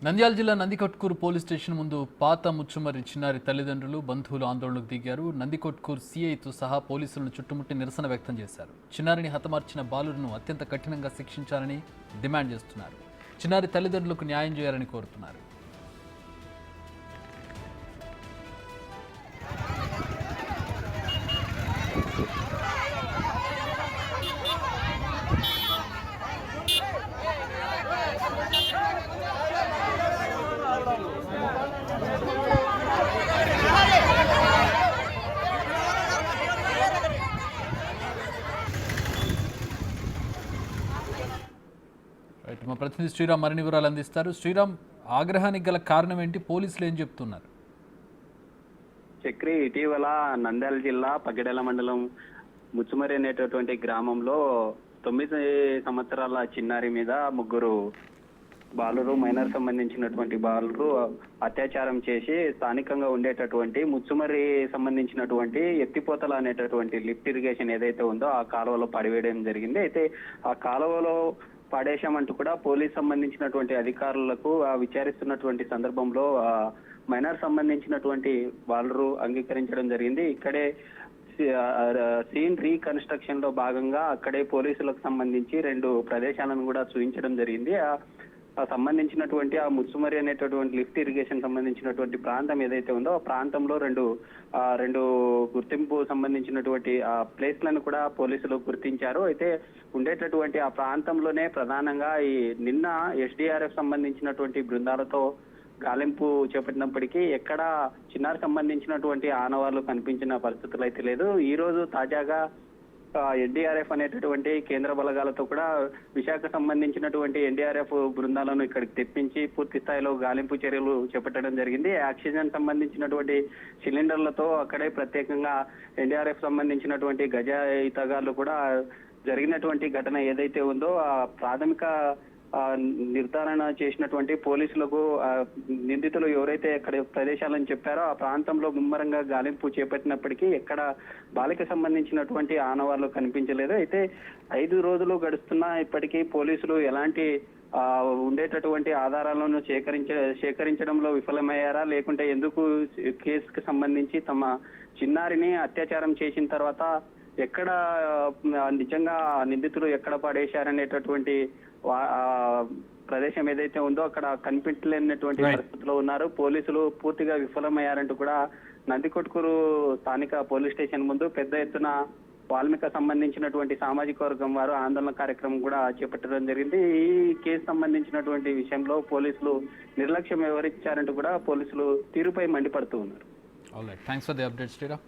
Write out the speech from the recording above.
నంద్యాల జిల్లా Nandikotkur police station ముందు పాత ముచ్చుమర్రి చిన్నారి తల్లిదండ్రులు బంధువులు ఆందోళనకు దిగారు. నందికొట్కూరు సీఐతో సహా పోలీసులను చుట్టుముట్టి నిరసన వ్యక్తం చేశారు. చిన్నారిని హతమార్చిన బాలులను అత్యంత కఠినంగా శిక్షించాలని డిమాండ్ చేస్తున్నారు. చిన్నారి తల్లిదండ్రులకు న్యాయం చేయాలని కోరుతున్నారు. మా ప్రతినిధి శ్రీరామ్ మరిన్ని వివరాలు అందిస్తారు. శ్రీరామ్, ఆగ్రహానికి గల కారణం ఏంటి? పోలీసులు ఏం చెప్తున్నారు? చక్రి, ఇటీవల నంద్యాల జిల్లా పగిడెల మండలం ముచ్చుమరి అనేటటువంటి గ్రామంలో 9 సంవత్సరాల చిన్నారి మీద ముగ్గురు బాలురు, మైనర్ సంబంధించినటువంటి బాలురు అత్యాచారం చేసి స్థానికంగా ఉండేటటువంటి ముచ్చుమరి సంబంధించినటువంటి ఎత్తిపోతల అనేటటువంటి లిఫ్ట్ ఇరిగేషన్ ఏదైతే ఉందో ఆ కాలువలో పడివేయడం జరిగింది. అయితే ఆ కాలువలో పడేశామంటూ కూడా పోలీస్ సంబంధించినటువంటి అధికారులకు విచారిస్తున్నటువంటి సందర్భంలో మైనర్ సంబంధించినటువంటి బాలురు అంగీకరించడం జరిగింది. ఇక్కడే సీన్ రీకన్స్ట్రక్షన్ లో భాగంగా అక్కడే పోలీసులకు సంబంధించి 2 ప్రదేశాలను కూడా చూపించడం జరిగింది. సంబంధించినటువంటి ఆ ముచ్చుమరి అనేటటువంటి లిఫ్ట్ ఇరిగేషన్ సంబంధించినటువంటి ప్రాంతం ఏదైతే ఉందో ఆ ప్రాంతంలో రెండు గుర్తింపు సంబంధించినటువంటి ఆ ప్లేస్లను కూడా పోలీసులు గుర్తించారు. అయితే ఉండేటటువంటి ఆ ప్రాంతంలోనే ప్రధానంగా నిన్న ఎస్డీఆర్ఎఫ్ సంబంధించినటువంటి బృందాలతో గాలింపు చేపట్టినప్పటికీ ఎక్కడ చిన్నారి సంబంధించినటువంటి ఆనవాళ్లు కనిపించిన పరిస్థితులు అయితే లేదు. ఈ రోజు తాజాగా ఎన్డీఆర్ఎఫ్ అనేటటువంటి కేంద్ర బలగాలతో కూడా విశాఖ సంబంధించినటువంటి ఎన్డీఆర్ఎఫ్ బృందాలను ఇక్కడికి తెప్పించి పూర్తి స్థాయిలో గాలింపు చర్యలు చేపట్టడం జరిగింది. ఆక్సిజన్ సంబంధించినటువంటి సిలిండర్లతో అక్కడే ప్రత్యేకంగా ఎన్డీఆర్ఎఫ్ సంబంధించినటువంటి గజ ఈతగాళ్లు కూడా జరిగినటువంటి ఘటన ఏదైతే ఉందో ఆ ప్రాథమిక నిర్ధారణ చేసినటువంటి పోలీసులకు నిందితులు ఎవరైతే అక్కడ ప్రదేశాలని చెప్పారో ఆ ప్రాంతంలో ముమ్మరంగా గాలింపు చేపట్టినప్పటికీ ఎక్కడ బాలిక సంబంధించినటువంటి ఆనవాళ్లు కనిపించలేదు. అయితే 5 రోజులు గడుస్తున్నా ఇప్పటికీ పోలీసులు ఎలాంటి ఉండేటటువంటి ఆధారాలను సేకరించడంలో విఫలమయ్యారా, లేకుంటే ఎందుకు కేసుకు సంబంధించి తమ చిన్నారిని అత్యాచారం చేసిన తర్వాత ఎక్కడ నిజంగా నిందితులు ఎక్కడ పడేశారనేటటువంటి ప్రదేశం ఏదైతే ఉందో అక్కడ కనిపించలేనటువంటి పరిస్థితిలో ఉన్నారు. పోలీసులు పూర్తిగా విఫలమయ్యారంటూ కూడా నందికొట్కూరు స్థానిక పోలీస్ స్టేషన్ ముందు పెద్ద ఎత్తున వాల్మీకి సంబంధించినటువంటి సామాజిక వర్గం వారు ఆందోళన కార్యక్రమం కూడా చేపట్టడం జరిగింది. ఈ కేసు సంబంధించినటువంటి విషయంలో పోలీసులు నిర్లక్ష్యం వ్యవహరించారంటూ కూడా పోలీసులు తీరుపై మండిపడుతూ ఉన్నారు. Thanks for the update Sriram.